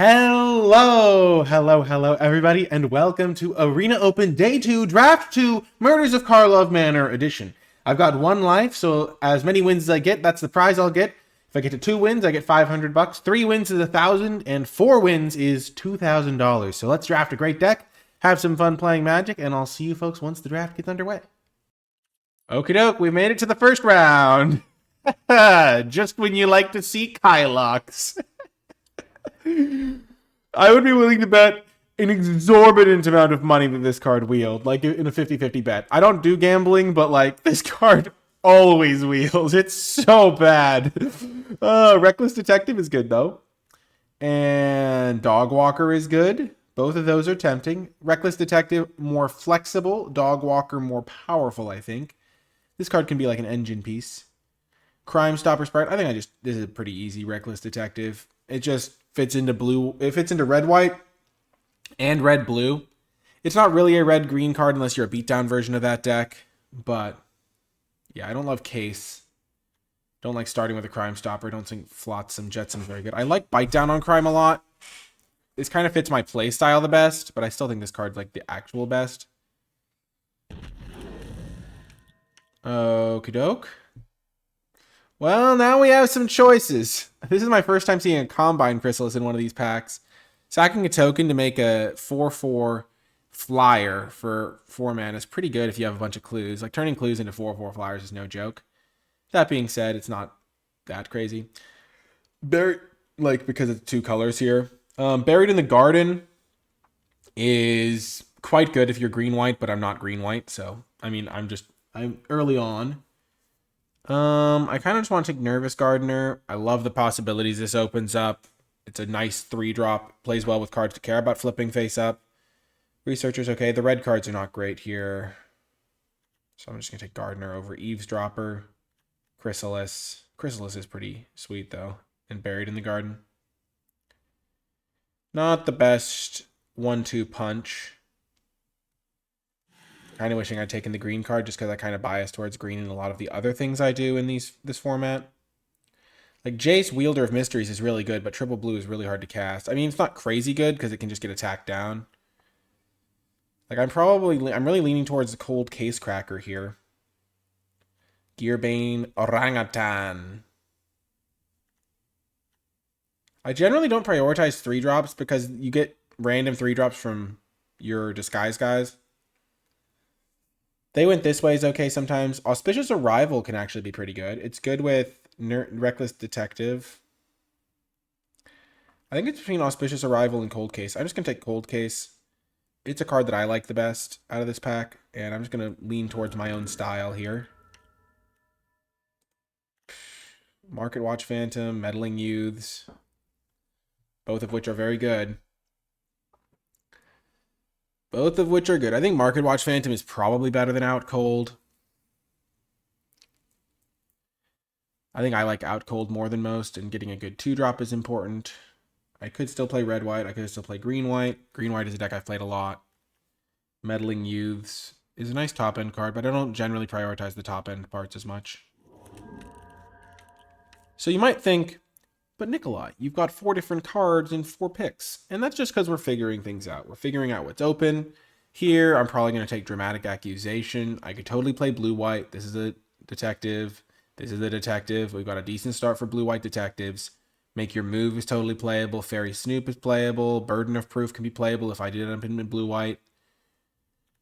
Hello, everybody, and welcome to Arena Open Day 2, Draft 2, Murders of Karlov Manor Edition. I've got 1 life, so as many wins as I get, that's the prize I'll get. If I get to 2 wins, I get $500. 3 wins is $1,000, and 4 wins is $2,000. So let's draft a great deck, have some fun playing Magic, and I'll see you folks once the draft gets underway. Okie doke, we made it to the first round. Just when you like to see Kylox. I would be willing to bet an exorbitant amount of money that this card wheeled, like in a 50-50 bet. I don't do gambling, but like this card always wheels. It's so bad. Reckless Detective is good though. And Dog Walker is good. Both of those are tempting. Reckless Detective more flexible. Dog Walker more powerful, I think. This card can be like an engine piece. Crime Stopper Sprite. I think this is a pretty easy Reckless Detective. It just fits into blue. It fits into red, white, and red, blue. It's not really a red, green card unless you're a beatdown version of that deck. But yeah, I don't love Case. Don't like starting with a Crime Stopper. Don't think Flotsam, Jetsam is very good. I like Bite Down on Crime a lot. This kind of fits my play style the best, but I still think this card's like the actual best. Okie doke. Well, now we have some choices. This is my first time seeing a Combine Chrysalis in one of these packs. Sacking a token to make a 4/4 flyer for 4 mana is pretty good if you have a bunch of clues. Like, turning clues into 4/4 flyers is no joke. That being said, it's not that crazy. Because it's 2 colors here. Buried in the Garden is quite good if you're green-white, but I'm not green-white, so, I mean, I'm early on. I kind of just want to take Nervous Gardener. I love the possibilities this opens up. It's a nice 3-drop. Plays well with cards to care about flipping face up. Researcher's okay. The red cards are not great here. So I'm just going to take Gardener over Eavesdropper. Chrysalis. Chrysalis is pretty sweet, though. And Buried in the Garden. Not the best 1-2 punch. Kind of wishing I'd taken the green card just because I kind of bias towards green in a lot of the other things I do in this format. Like Jace, Wielder of Mysteries is really good, but triple blue is really hard to cast. I mean, it's not crazy good because it can just get attacked down. Like I'm really leaning towards the Cold Case Cracker here. Gearbane Orangutan. I generally don't prioritize 3-drops because you get random 3-drops from your disguise guys. They Went This Way is okay sometimes. Auspicious Arrival can actually be pretty good. It's good with Reckless Detective. I think it's between Auspicious Arrival and Cold Case. I'm just going to take Cold Case. It's a card that I like the best out of this pack, and I'm just going to lean towards my own style here. Market Watch Phantom, Meddling Youths, both of which are very good. Both of which are good. I think Market Watch Phantom is probably better than Out Cold. I think I like Out Cold more than most, and getting a good 2-drop is important. I could still play Red-White. I could still play Green-White. Green-White is a deck I've played a lot. Meddling Youths is a nice top-end card, but I don't generally prioritize the top-end parts as much. So you might think, but Nikolai, you've got 4 different cards and 4 picks. And that's just because we're figuring things out. We're figuring out what's open. Here, I'm probably going to take Dramatic Accusation. I could totally play blue-white. This is a detective. This is a detective. We've got a decent start for blue-white detectives. Make Your Move is totally playable. Fairy Snoop is playable. Burden of Proof can be playable if I did end up in blue-white.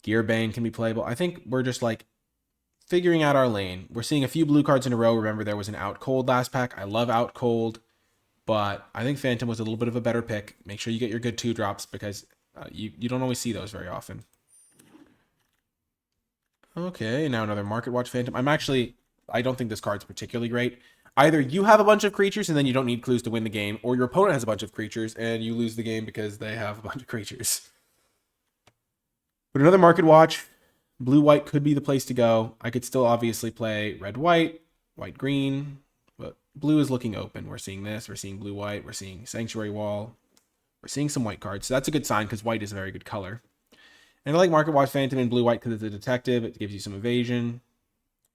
Gearbane can be playable. I think we're just like figuring out our lane. We're seeing a few blue cards in a row. Remember, there was an Out Cold last pack. I love Out Cold. But I think Phantom was a little bit of a better pick. Make sure you get your good 2-drops because you don't always see those very often. Okay, now another Market Watch Phantom. I don't think this card's particularly great. Either you have a bunch of creatures and then you don't need clues to win the game, or your opponent has a bunch of creatures and you lose the game because they have a bunch of creatures. But another Market Watch, blue-white could be the place to go. I could still obviously play red-white, white-green, but blue is looking open. We're seeing this. We're seeing blue-white. We're seeing Sanctuary Wall. We're seeing some white cards. So that's a good sign because white is a very good color. And I like Market Watch Phantom and blue-white because it's a detective. It gives you some evasion.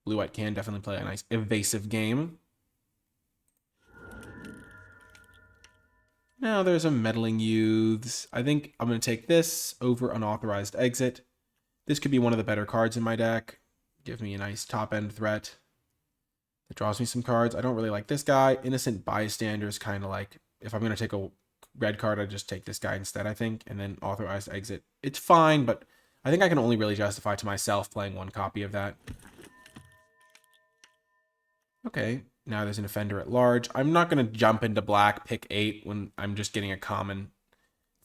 Blue-white can definitely play a nice evasive game. Now there's a Meddling Youths. I think I'm going to take this over Unauthorized Exit. This could be one of the better cards in my deck. Give me a nice top-end threat that draws me some cards. I don't really like this guy. Innocent Bystander is kind of like, if I'm going to take a red card, I just take this guy instead, I think. And then Authorized Exit. It's fine, but I think I can only really justify to myself playing one copy of that. Okay, now there's an Offender at Large. I'm not going to jump into black, pick 8 when I'm just getting a common.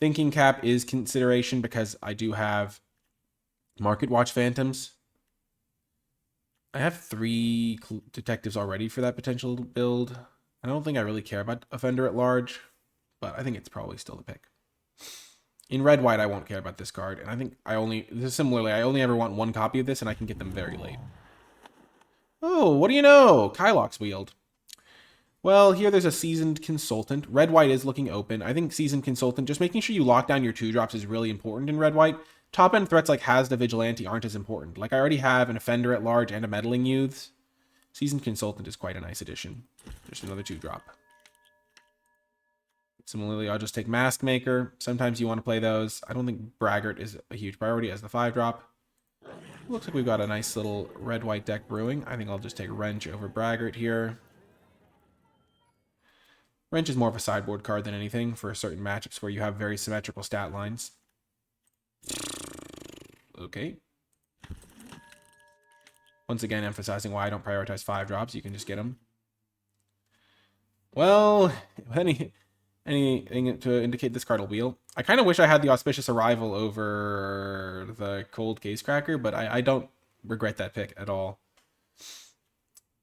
Thinking Cap is consideration because I do have Market Watch Phantoms. I have 3 detectives already for that potential build. I don't think I really care about Offender at Large, but I think it's probably still the pick. In red-white, I won't care about this card, and I think I only ever want one copy of this, and I can get them very late. Oh, what do you know? Kylox Wield. Well, here there's a Seasoned Consultant. Red-white is looking open. I think Seasoned Consultant, just making sure you lock down your 2-drops is really important in red-white. Top-end threats like Hazda Vigilante aren't as important. Like, I already have an Offender at Large and a Meddling Youths. Seasoned Consultant is quite a nice addition. Just another 2-drop. Similarly, I'll just take Mask Maker. Sometimes you want to play those. I don't think Braggart is a huge priority as the 5-drop. Looks like we've got a nice little red-white deck brewing. I think I'll just take Wrench over Braggart here. Wrench is more of a sideboard card than anything for certain matchups where you have very symmetrical stat lines. Okay. Once again, emphasizing why I don't prioritize 5-drops. You can just get them. Well, anything to indicate this card will wheel. I kind of wish I had the Auspicious Arrival over the Cold Case Cracker, but I don't regret that pick at all.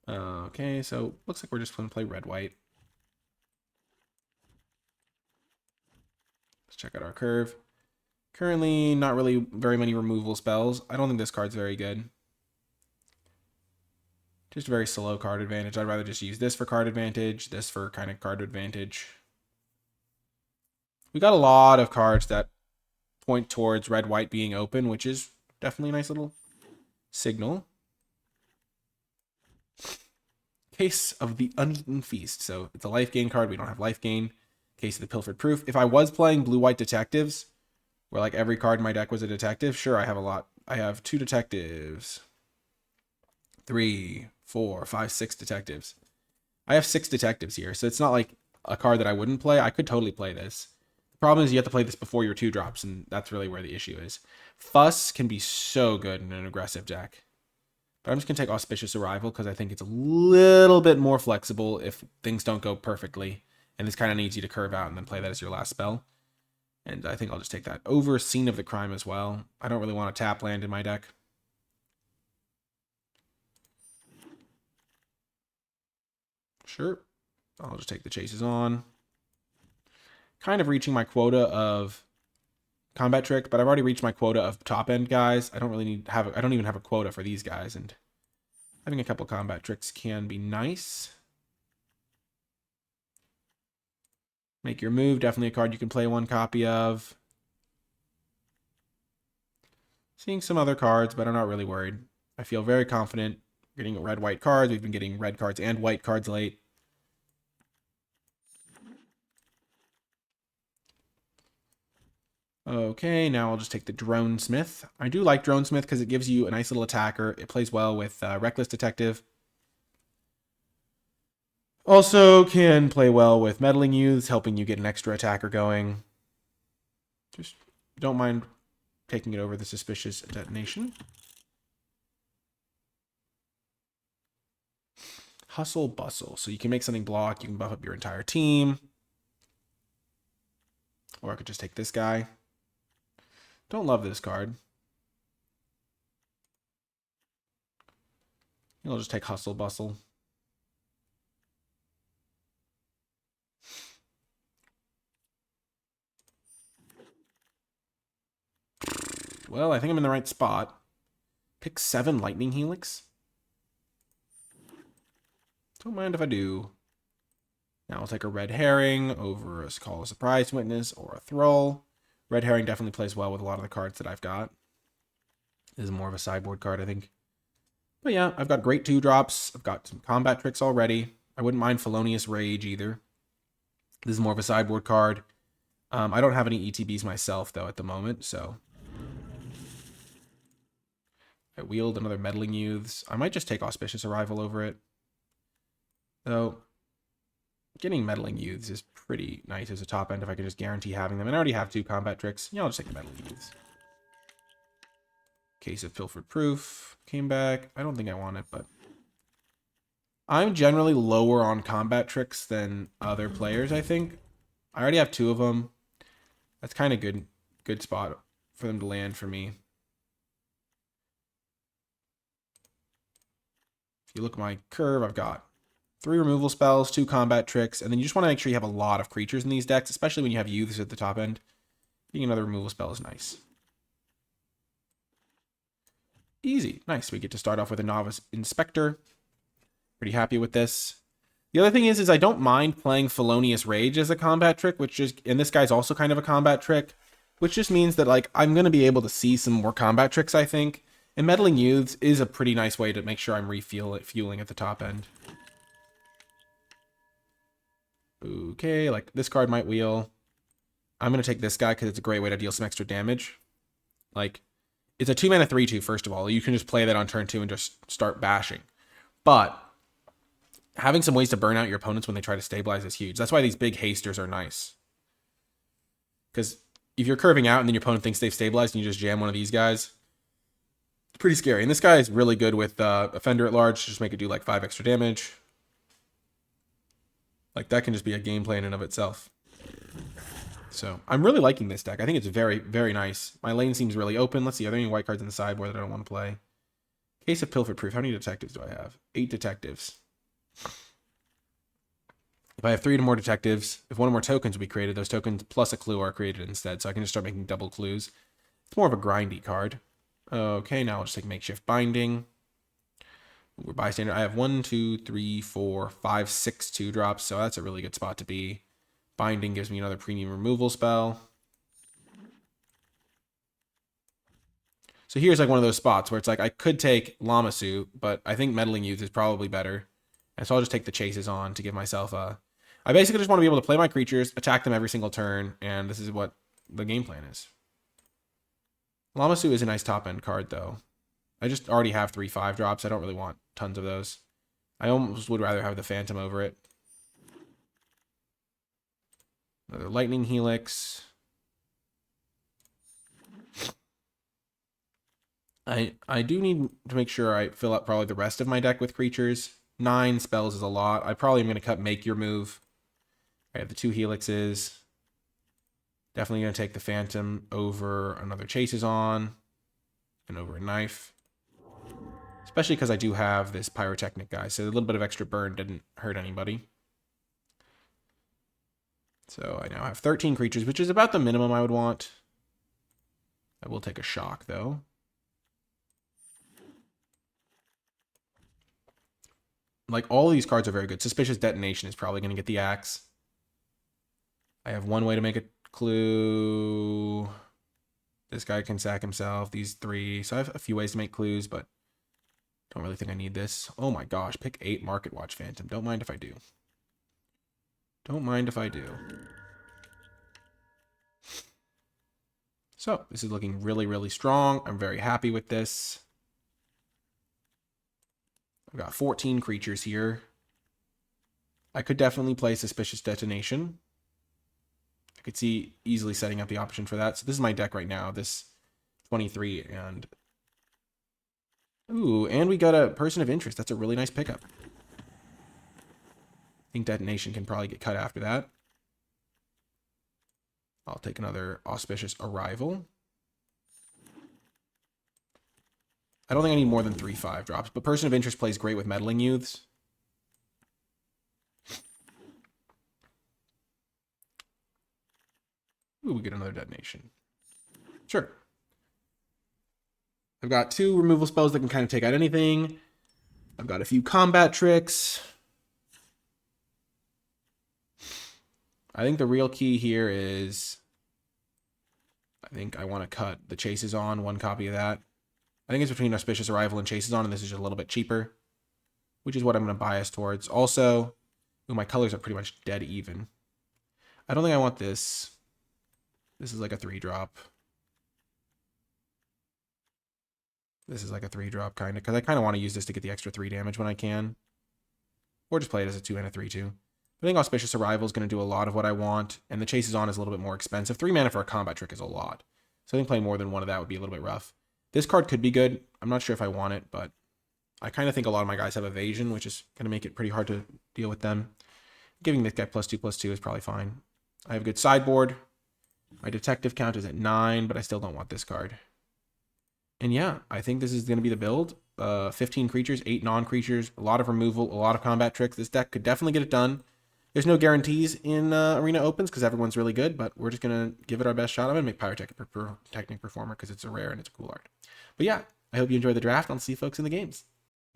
Okay, so looks like we're just going to play red-white. Let's check out our curve. Currently, not really very many removal spells. I don't think this card's very good. Just a very slow card advantage. I'd rather just use this for card advantage, this for kind of card advantage. We got a lot of cards that point towards red-white being open, which is definitely a nice little signal. Case of the Uneaten Feast. So it's a life gain card. We don't have life gain. Case of the Pilfered Proof. If I was playing blue-white detectives, where like every card in my deck was a detective, sure, I have a lot. I have 2 detectives. 3, 4, 5, 6 detectives. I have 6 detectives here, so it's not like a card that I wouldn't play. I could totally play this. The problem is you have to play this before your 2-drops, and that's really where the issue is. Fuss can be so good in an aggressive deck. But I'm just going to take Auspicious Arrival because I think it's a little bit more flexible if things don't go perfectly. And this kind of needs you to curve out and then play that as your last spell. And I think I'll just take that over Scene of the Crime as well. I don't really want to tap land in my deck. Sure. I'll just take the Chases on. Kind of reaching my quota of combat trick, but I've already reached my quota of top end guys. I don't really I don't even have a quota for these guys, and having a couple combat tricks can be nice. Make Your Move, definitely a card you can play one copy of. Seeing some other cards, but I'm not really worried. I feel very confident getting red-white cards. We've been getting red cards and white cards late. Okay, now I'll just take the Drone Smith. I do like Drone Smith because it gives you a nice little attacker. It plays well with Reckless Detective. Also can play well with Meddling Youths, helping you get an extra attacker going. Just don't mind taking it over the Suspicious Detonation. Hustle Bustle. So you can make something block. You can buff up your entire team. Or I could just take this guy. Don't love this card. I'll just take Hustle Bustle. Well, I think I'm in the right spot. Pick 7 Lightning Helix. Don't mind if I do. Now I'll take a Red Herring over a Call a Surprise Witness or a Thrall. Red Herring definitely plays well with a lot of the cards that I've got. This is more of a sideboard card, I think. But yeah, I've got great 2-drops. I've got some combat tricks already. I wouldn't mind Felonious Rage either. This is more of a sideboard card. I don't have any ETBs myself, though, at the moment, so... I wheeled another Meddling Youths. I might just take Auspicious Arrival over it. Though, getting Meddling Youths is pretty nice as a top end if I could just guarantee having them. And I already have 2 combat tricks. Yeah, I'll just take the Meddling Youths. Case of Pilfered Proof. Came back. I don't think I want it, but... I'm generally lower on combat tricks than other players, I think. I already have 2 of them. That's kind of good spot for them to land for me. If you look at my curve, I've got 3 removal spells, 2 combat tricks, and then you just want to make sure you have a lot of creatures in these decks, especially when you have youths at the top end. Getting another removal spell is nice. Easy. Nice. We get to start off with a Novice Inspector. Pretty happy with this. The other thing is I don't mind playing Felonious Rage as a combat trick, and this guy's also kind of a combat trick, which just means that like I'm going to be able to see some more combat tricks, I think. And Meddling Youths is a pretty nice way to make sure I'm fueling at the top end. Okay, like this card might wheel. I'm going to take this guy because it's a great way to deal some extra damage. Like, it's a 2-mana 3/2, first of all. You can just play that on turn 2 and just start bashing. But having some ways to burn out your opponents when they try to stabilize is huge. That's why these big hasters are nice. Because if you're curving out and then your opponent thinks they've stabilized and you just jam one of these guys, it's pretty scary. And this guy is really good with Offender at Large. Just make it do like 5 extra damage. Like that can just be a game plan in and of itself. So I'm really liking this deck. I think it's very, very nice. My lane seems really open. Let's see, are there any white cards in the sideboard that I don't want to play? Case of Pilfered Proof. How many detectives do I have? 8 detectives. If I have 3 or more detectives, if 1 or more tokens will be created, those tokens plus a clue are created instead. So I can just start making double clues. It's more of a grindy card. Okay, now I'll just take Makeshift Binding. We're bystander. I have 1, 2, 3, 4, 5, 6 2-drops, so that's a really good spot to be. Binding gives me another premium removal spell. So here's like one of those spots where it's like I could take Lamasuit, but I think Meddling Youth is probably better. And so I'll just take the Chases on to give myself a... I basically just want to be able to play my creatures, attack them every single turn, and this is what the game plan is. Lamasuit is a nice top-end card, though. I just already have 3 5-drops. I don't really want tons of those. I almost would rather have the Phantom over it. Another Lightning Helix. I do need to make sure I fill up probably the rest of my deck with creatures. 9 spells is a lot. I probably am going to cut Make Your Move. I have the 2 Helixes. Definitely going to take the Phantom over another Chases on. And over a Knife. Especially because I do have this Pyrotechnic guy. So a little bit of extra burn didn't hurt anybody. So I now have 13 creatures, which is about the minimum I would want. I will take a Shock, though. Like, all of these cards are very good. Suspicious Detonation is probably going to get the Axe. I have 1 way to make a clue. This guy can sack himself. These 3. So I have a few ways to make clues, but don't really think I need this. Oh my gosh. Pick 8 Market Watch Phantom. Don't mind if I do. Don't mind if I do. So this is looking really, really strong. I'm very happy with this. I've got 14 creatures here. I could definitely play Suspicious Detonation. I could see easily setting up the option for that. So this is my deck right now, this 23. And ooh, and we got a Person of Interest. That's a really nice pickup. I think Detonation can probably get cut after that. I'll take another Auspicious Arrival. I don't think I need more than 3 5-drops, but Person of Interest plays great with Meddling Youths. Ooh, we get another Detonation. Sure. I've got 2 removal spells that can kind of take out anything. I've got a few combat tricks. I think the real key here is... I think I want to cut the Chases on, 1 copy of that. I think it's between Auspicious Arrival and Chases on, and this is just a little bit cheaper, which is what I'm going to bias towards. Also, ooh, my colors are pretty much dead even. I don't think I want this. This is like a 3-drop. This is like a 3-drop kind of, because I kind of want to use this to get the extra 3 damage when I can. Or just play it as a 2 and a 3/2. I think Auspicious Arrival is going to do a lot of what I want, and the Chase is On is a little bit more expensive. 3 mana for a combat trick is a lot. So I think playing more than one of that would be a little bit rough. This card could be good. I'm not sure if I want it, but I kind of think a lot of my guys have evasion, which is going to make it pretty hard to deal with them. Giving this guy +2/+2 is probably fine. I have a good sideboard. My detective count is at 9, but I still don't want this card. And yeah, I think this is going to be the build. 15 creatures, 8 non-creatures, a lot of removal, a lot of combat tricks. This deck could definitely get it done. There's no guarantees in Arena Opens because everyone's really good, but we're just going to give it our best shot. I'm going to make Pyrotechnic Performer because it's a rare and it's a cool art. But yeah, I hope you enjoy the draft. I'll see you folks in the games.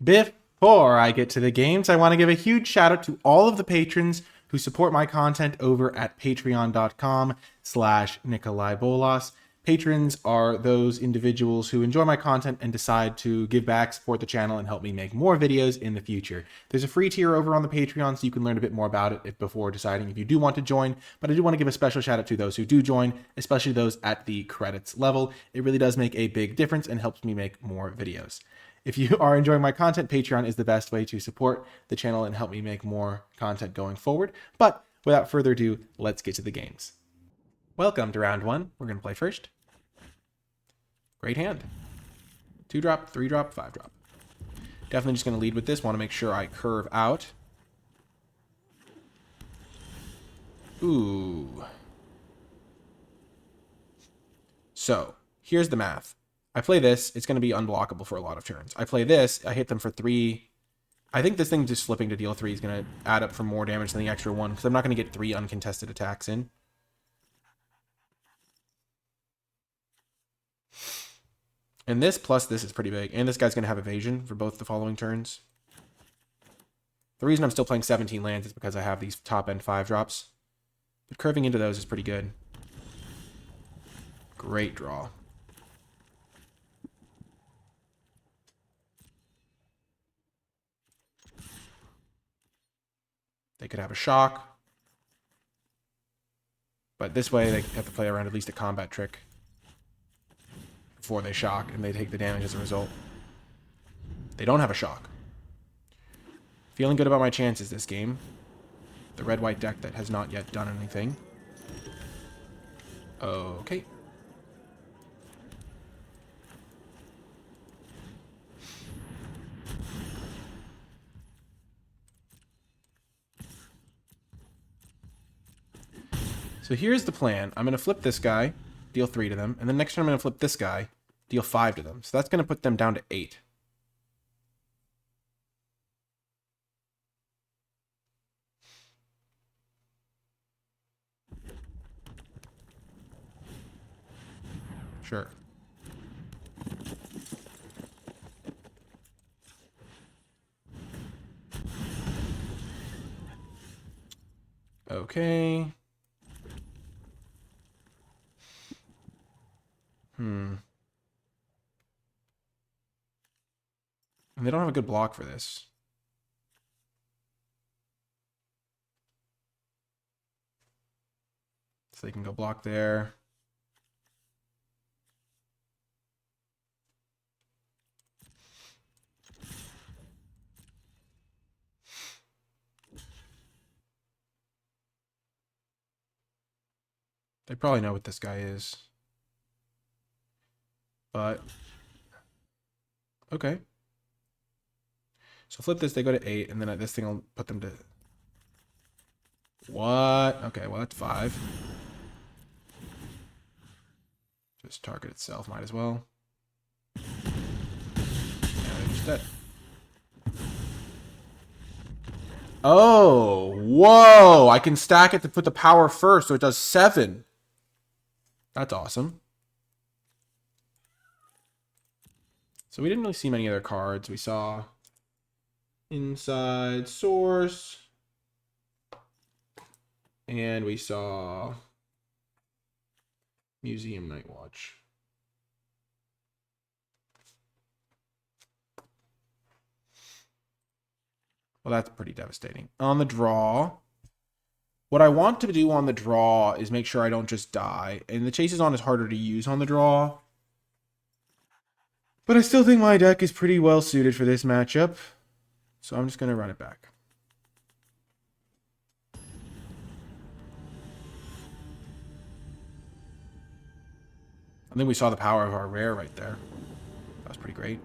Before I get to the games, I want to give a huge shout out to all of the patrons who support my content over at patreon.com/NicolaiBolas. Patrons are those individuals who enjoy my content and decide to give back, support the channel, and help me make more videos in the future. There's a free tier over on the Patreon, so you can learn a bit more about it before deciding if you do want to join. But I do want to give a special shout out to those who do join, especially those at the credits level. It really does make a big difference and helps me make more videos. If you are enjoying my content, Patreon is the best way to support the channel and help me make more content going forward. But without further ado, let's get to the games. Welcome to round 1. We're going to play first. Great hand. 2-drop, 3-drop, 5-drop. Definitely just going to lead with this. Want to make sure I curve out. Ooh. So, here's the math. I play this, it's going to be unblockable for a lot of turns. I play this, I hit them for 3. I think this thing just flipping to deal 3 is going to add up for more damage than the extra 1, because I'm not going to get 3 uncontested attacks in. And this plus this is pretty big. And this guy's going to have evasion for both the following turns. The reason I'm still playing 17 lands is because I have these top-end 5-drops. But curving into those is pretty good. Great draw. They could have a shock. But this way, they have to play around at least a combat trick before they shock, and they take the damage as a result. They don't have a shock. Feeling good about my chances this game. The red-white deck that has not yet done anything. Okay. So here's the plan. I'm going to flip this guy, deal 3 to them, and then next turn I'm going to flip this guy, deal 5 to them. So that's going to put them down to 8. Sure. Okay. And they don't have a good block for this. So they can go block there. They probably know what this guy is. But okay. So flip this, they go to 8, and then this thing will put them to... What? Okay, well, that's 5. Just target itself, might as well. Yeah, they're just dead. Oh, whoa! I can stack it to put the power first, so it does 7. That's awesome. So we didn't really see many other cards. We saw Inside Source. And we saw Museum Night Watch. Well, that's pretty devastating. On the draw, What I want to do on the draw is make sure I don't just die. And the Chase is on is harder to use on the draw. But I still think my deck is pretty well suited for this matchup. So I'm just going to run it back. I think we saw the power of our rare right there. That was pretty great.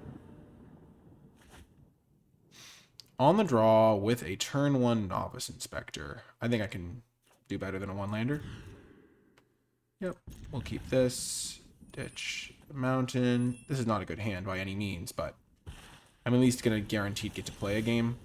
On the draw with a turn 1 Novice Inspector. I think I can do better than a 1-lander. Yep, we'll keep this. Ditch the mountain. This is not a good hand by any means, but I'm at least going to guaranteed get to play a game.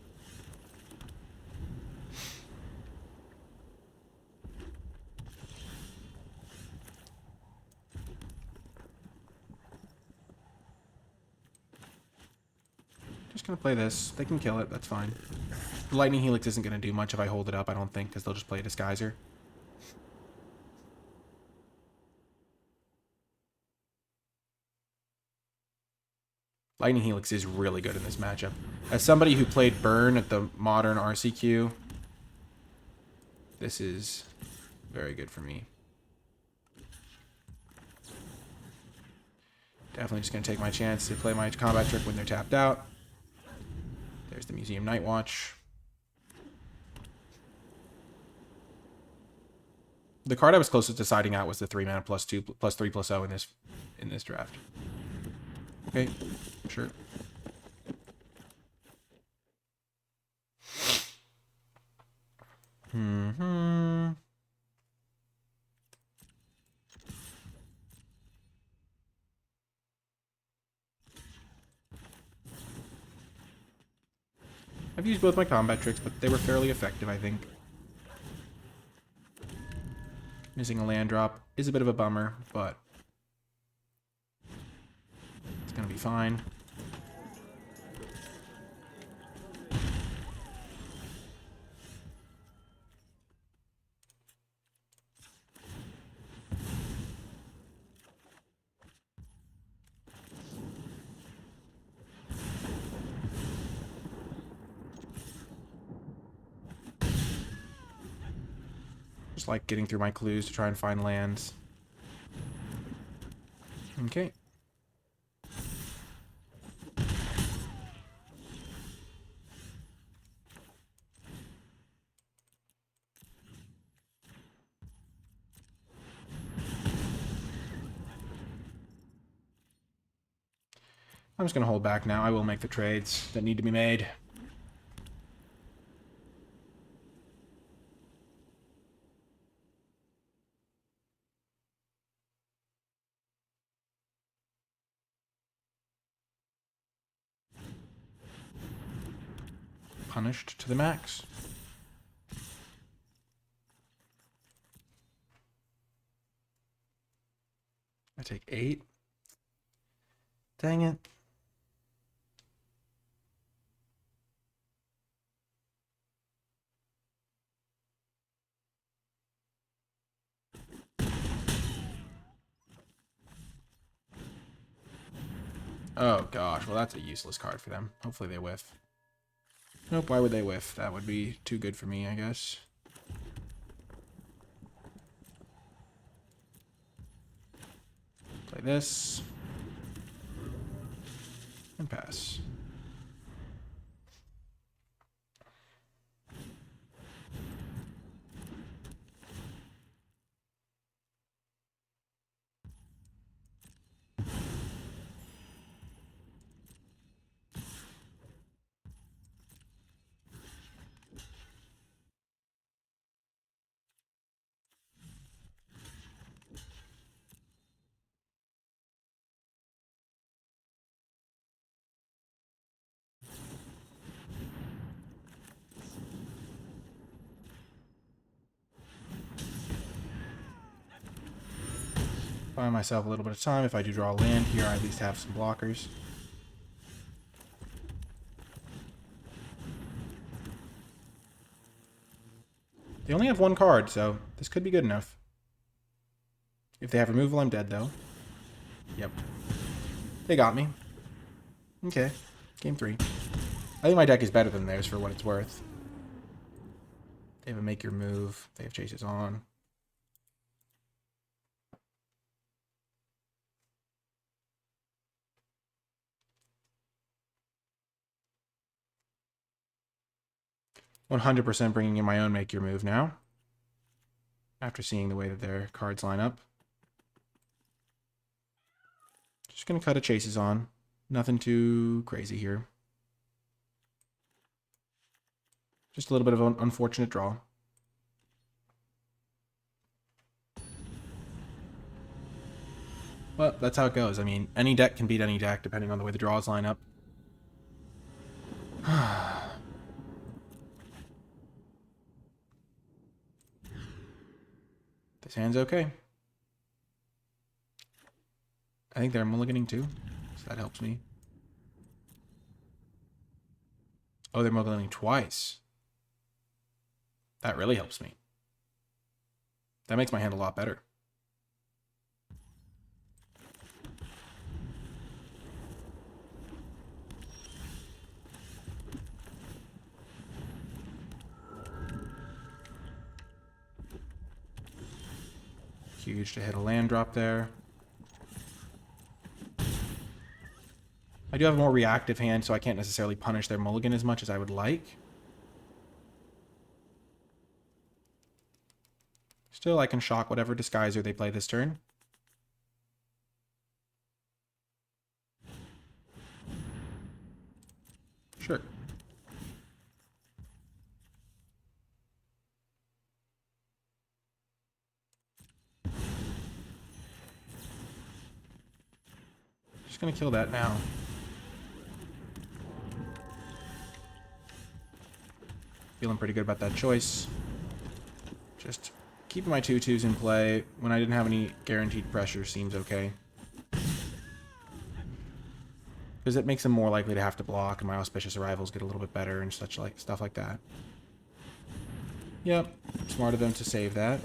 Just going to play this. They can kill it. That's fine. The Lightning Helix isn't going to do much if I hold it up, I don't think, because they'll just play a Disguiser. Lightning Helix is really good in this matchup. As somebody who played Burn at the modern RCQ, this is very good for me. Definitely just going to take my chance to play my combat trick when they're tapped out. There's the Museum Night Watch. The card I was closest to siding out was the 3-mana +2, +3, +0 in this draft. Okay, sure. I've used both my combat tricks, but they were fairly effective, I think. Missing a land drop is a bit of a bummer, but it's going to be fine. Just like getting through my clues to try and find lands. Okay. I'm just going to hold back now. I will make the trades that need to be made. Punished to the max. I take 8. Dang it. Oh gosh, well that's a useless card for them. Hopefully they whiff. Nope, why would they whiff? That would be too good for me, I guess. Play this. And pass. Buy myself a little bit of time. If I do draw a land here, I at least have some blockers. They only have one card, so this could be good enough. If they have removal, I'm dead, though. Yep. They got me. Okay. Game 3. I think my deck is better than theirs for what it's worth. They have a make your move. They have chases on. "100% bringing in my own make your move now. After seeing the way that their cards line up. Just going to cut a chases on. Nothing too crazy here. Just a little bit of an unfortunate draw. Well, that's how it goes. I mean, any deck can beat any deck depending on the way the draws line up. This hand's okay. I think they're mulliganing too, so that helps me. Oh, they're mulliganing twice. That really helps me. That makes my hand a lot better. Huge to hit a land drop there. I do have a more reactive hand, so I can't necessarily punish their mulligan as much as I would like. Still, I can shock whatever disguiser they play this turn. Sure. Just gonna kill that now. Feeling pretty good about that choice. Just keeping my 2/2s in play when I didn't have any guaranteed pressure seems okay. Because it makes them more likely to have to block, and my auspicious arrivals get a little bit better and such like stuff like that. Yep, smart of them to save that.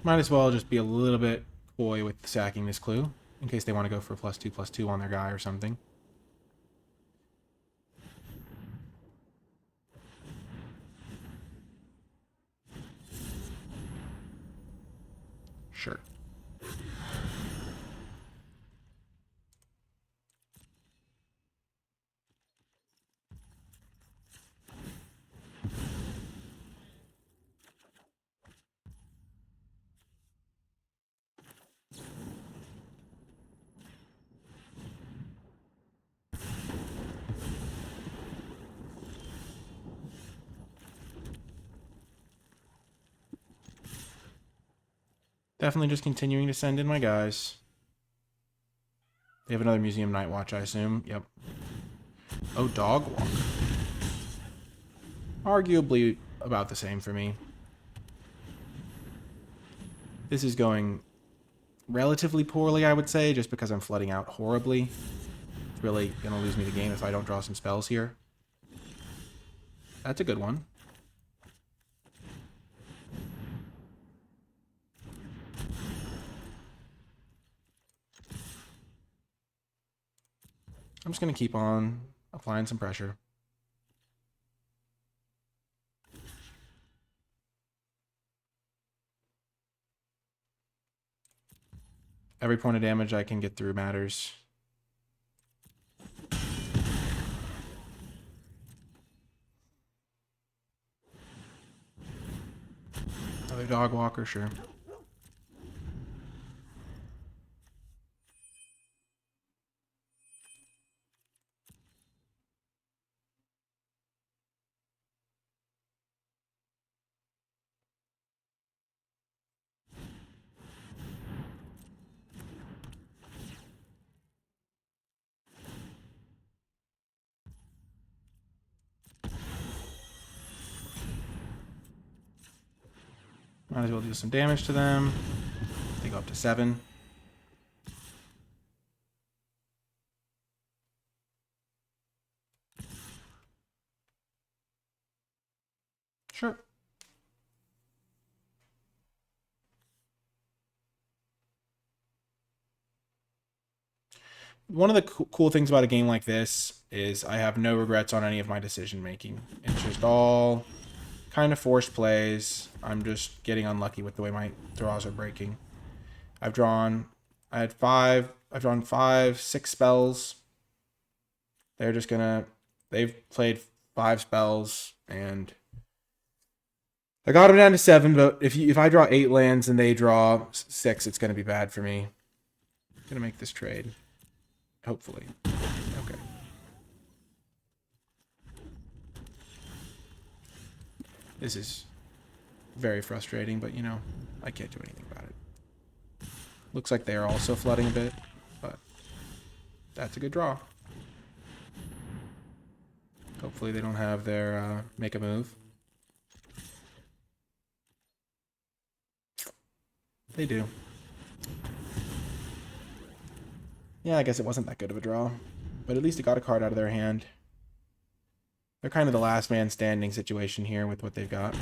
Might as well just be a little bit coy with sacking this clue, in case they want to go for +2/+2 on their guy or something. Sure. Definitely just continuing to send in my guys. They have another Museum Night Watch, I assume. Yep. Oh, Dog Walk. Arguably about the same for me. This is going relatively poorly, I would say, just because I'm flooding out horribly. It's really going to lose me the game if I don't draw some spells here. That's a good one. I'm just going to keep on applying some pressure. Every point of damage I can get through matters. Another Dog Walker, sure. Might as well do some damage to them. They go up to 7. one of the cool things about a game like this is I have no regrets on any of my decision making. It's just all kind of forced plays. I'm just getting unlucky with the way my draws are breaking. I've drawn 5, 6 spells. They've played 5 spells, and I got them down to 7, but if I draw 8 lands and they draw 6, it's going to be bad for me. I'm going to make this trade. Hopefully. Okay. This is very frustrating, but you know, I can't do anything about it. Looks like they are also flooding a bit, but that's a good draw. Hopefully they don't have their make a move. They do. Yeah, I guess it wasn't that good of a draw, but at least it got a card out of their hand. They're kind of the last man standing situation here with what they've got.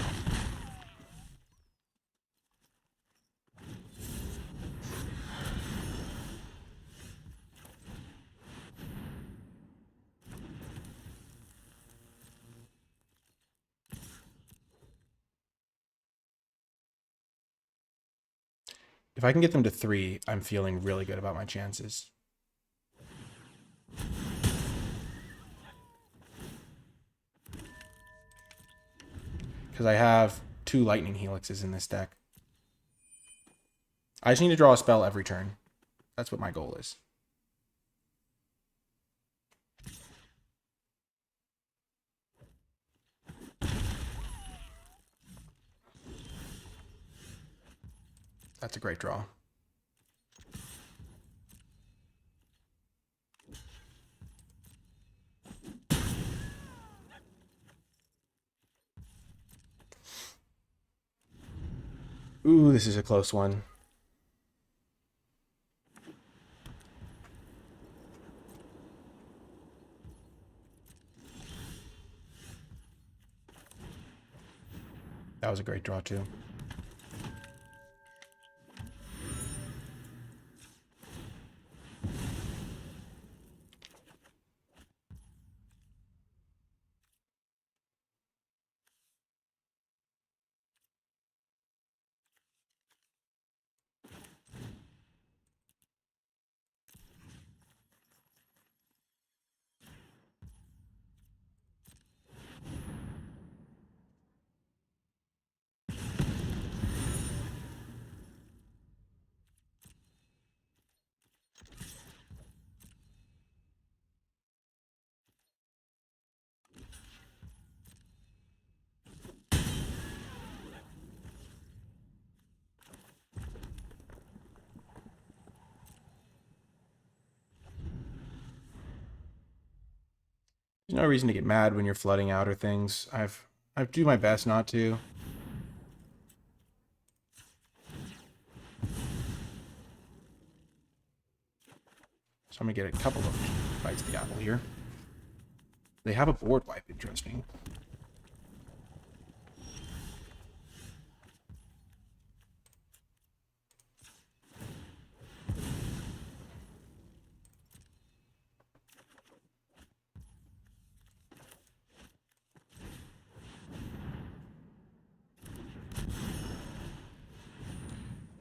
If I can get them to 3, I'm feeling really good about my chances. Because I have 2 lightning helixes in this deck. I just need to draw a spell every turn. That's what my goal is. That's a great draw. Ooh, this is a close one. That was a great draw, too. There's no reason to get mad when you're flooding out or things. I do my best not to. So I'm gonna get a couple of bites of the apple here. They have a board wipe, interesting.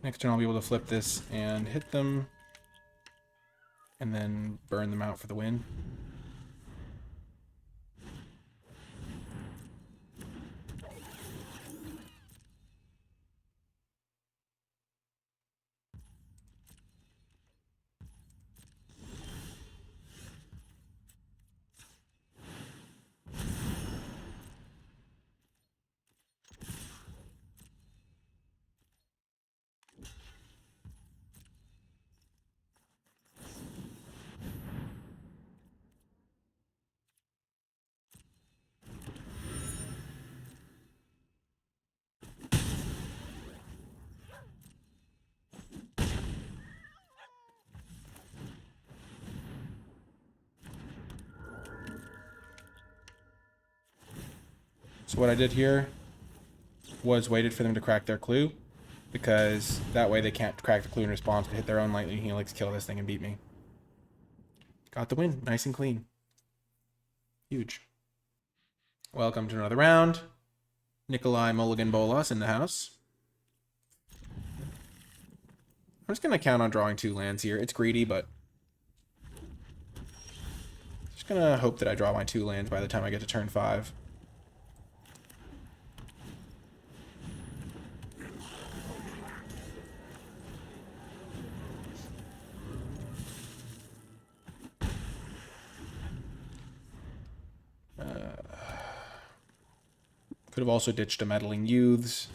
Next turn I'll be able to flip this and hit them, and then burn them out for the win. So what I did here was waited for them to crack their clue, because that way they can't crack the clue in response, but hit their own lightning helix, kill this thing, and beat me. Got the win. Nice and clean. Huge. Welcome to another round. NicolaiBolas in the house. I'm just going to count on drawing 2 lands here. It's greedy, but just going to hope that I draw my 2 lands by the time I get to turn 5. Could have also ditched a Meddling Youths.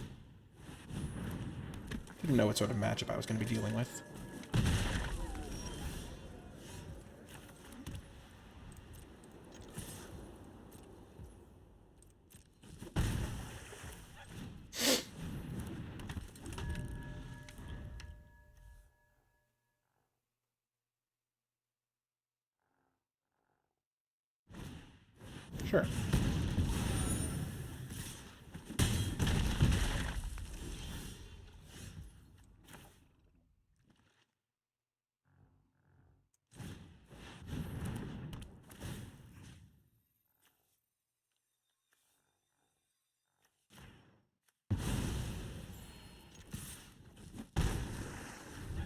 Didn't know what sort of matchup I was going to be dealing with. Sure.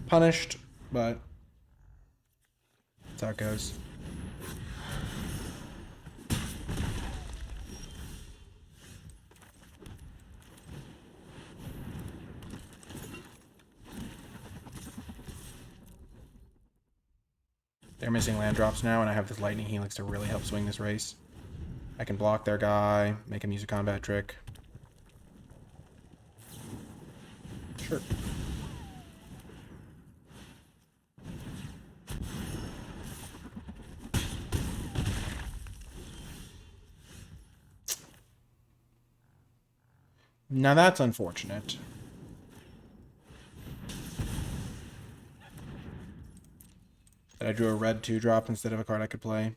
Punished, but that's how it goes. They're missing land drops now, and I have this Lightning Helix to really help swing this race. I can block their guy, make him use a combat trick. Sure. Now that's unfortunate. That I drew a red 2-drop instead of a card I could play.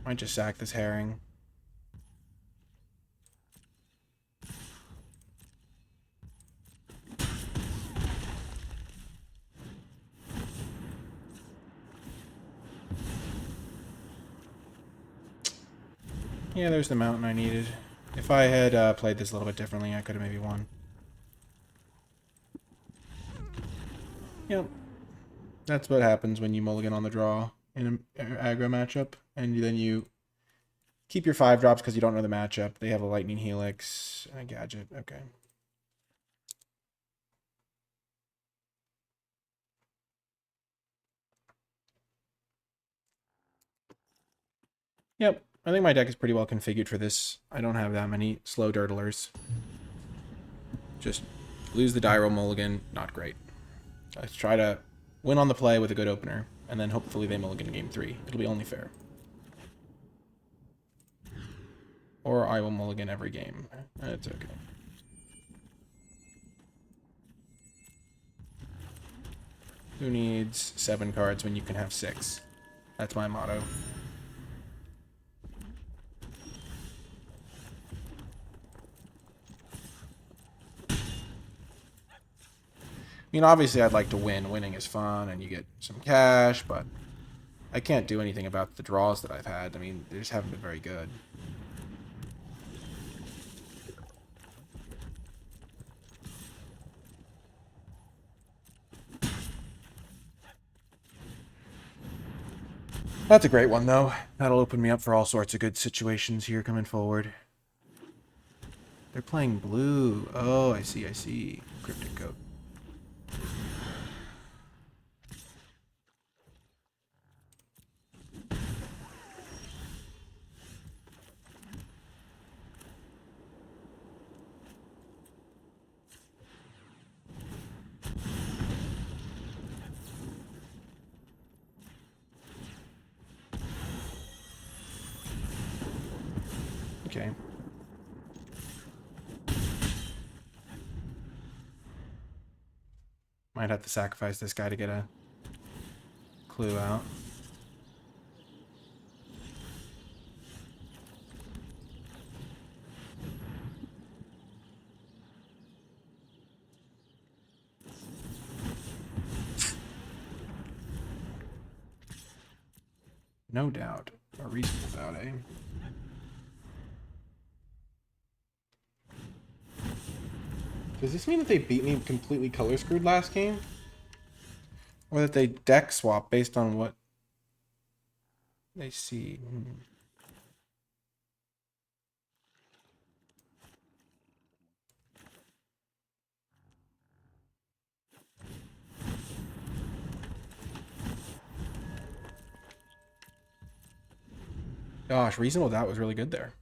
Might just sack this Herring. Yeah, there's the mountain I needed. If I had played this a little bit differently, I could have maybe won. Yep. That's what happens when you mulligan on the draw in an aggro matchup. And then you keep your 5 drops because you don't know the matchup. They have a Lightning Helix and a Gadget. Okay. Yep. I think my deck is pretty well configured for this. I don't have that many slow dirtlers. Just lose the die roll mulligan, not great. Let's try to win on the play with a good opener, and then hopefully they mulligan in game 3. It'll be only fair. Or I will mulligan every game. That's okay. Who needs 7 cards when you can have 6? That's my motto. I mean, obviously I'd like to win. Winning is fun and you get some cash, but I can't do anything about the draws that I've had. I mean, they just haven't been very good. That's a great one, though. That'll open me up for all sorts of good situations here coming forward. They're playing blue. Oh, I see, I see. Cryptic Coat. Okay. Might have to sacrifice this guy to get a clue out. No doubt. A reasonable doubt, eh? Does this mean that they beat me completely color screwed last game? Or that they deck swap based on what they see? Gosh, reasonable doubt was really good there.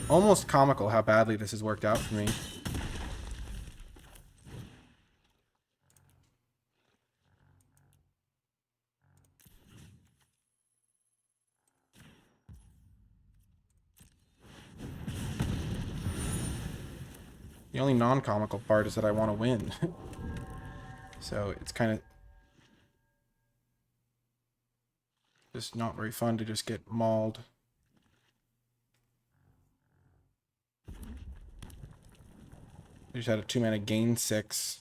Almost comical how badly this has worked out for me. The only non-comical part is that I want to win. So it's kind of just not very fun to just get mauled. I just had a 2-mana gain 6.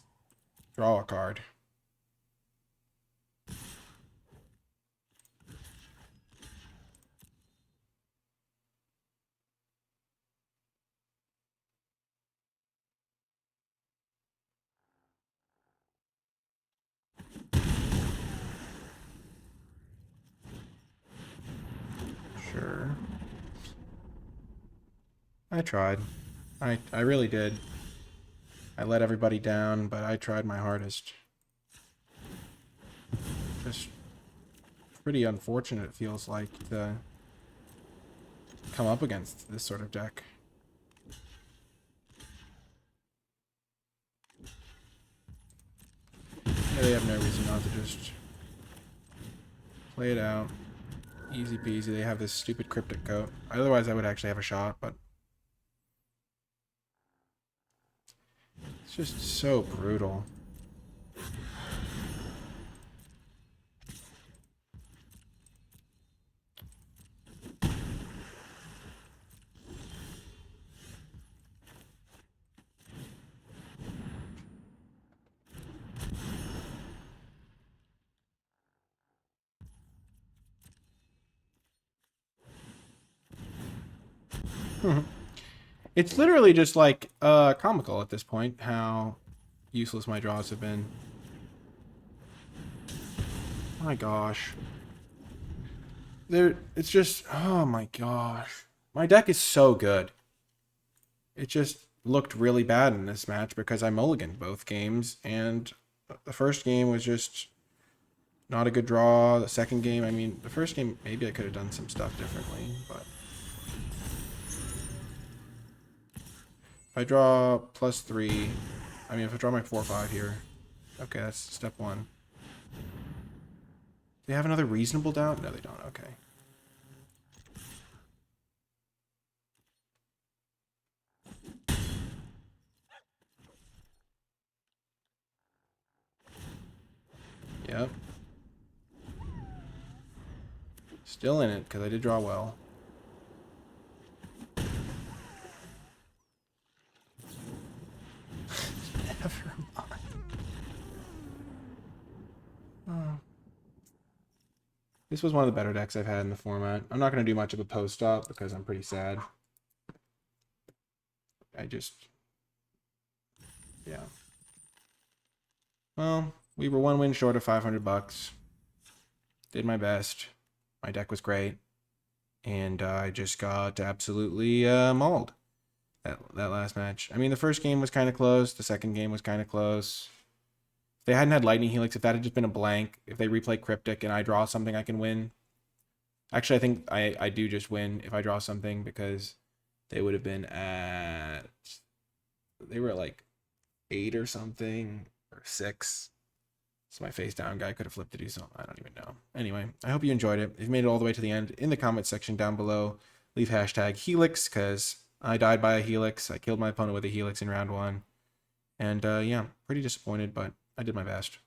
Draw a card. Sure. I tried. I really did. I let everybody down, but I tried my hardest. Just pretty unfortunate, it feels like, to come up against this sort of deck. Yeah, they have no reason not to just play it out. Easy peasy. They have this stupid cryptic coat. Otherwise, I would actually have a shot, but it's just so brutal. It's literally just like comical at this point how useless my draws have been. My gosh. It's just, oh my gosh. My deck is so good. It just looked really bad in this match because I mulliganed both games, and the first game was just not a good draw. The second game, I mean, the first game, maybe I could have done some stuff differently, but if I draw +3, I mean, if I draw my 4/5 here, okay, that's step 1. They have another reasonable doubt? No, they don't. Okay. Yep. Still in it, because I did draw well. Never mind. Oh. This was one of the better decks I've had in the format. I'm not going to do much of a post-op because I'm pretty sad. Yeah. Well, we were 1 win short of $500. Did my best. My deck was great. And I just got absolutely mauled that last match. I mean, the first game was kind of close. The second game was kind of close. If they hadn't had Lightning Helix, if that had just been a blank, if they replay Cryptic and I draw something, I can win. Actually, I think I do just win if I draw something because they would have been at, they were at like 8 or something, or 6. So my face down guy could have flipped to do something. I don't even know. Anyway, I hope you enjoyed it. If you made it all the way to the end, in the comment section down below, leave hashtag Helix, because I died by a Helix. I killed my opponent with a Helix in round 1. And yeah, pretty disappointed, but I did my best.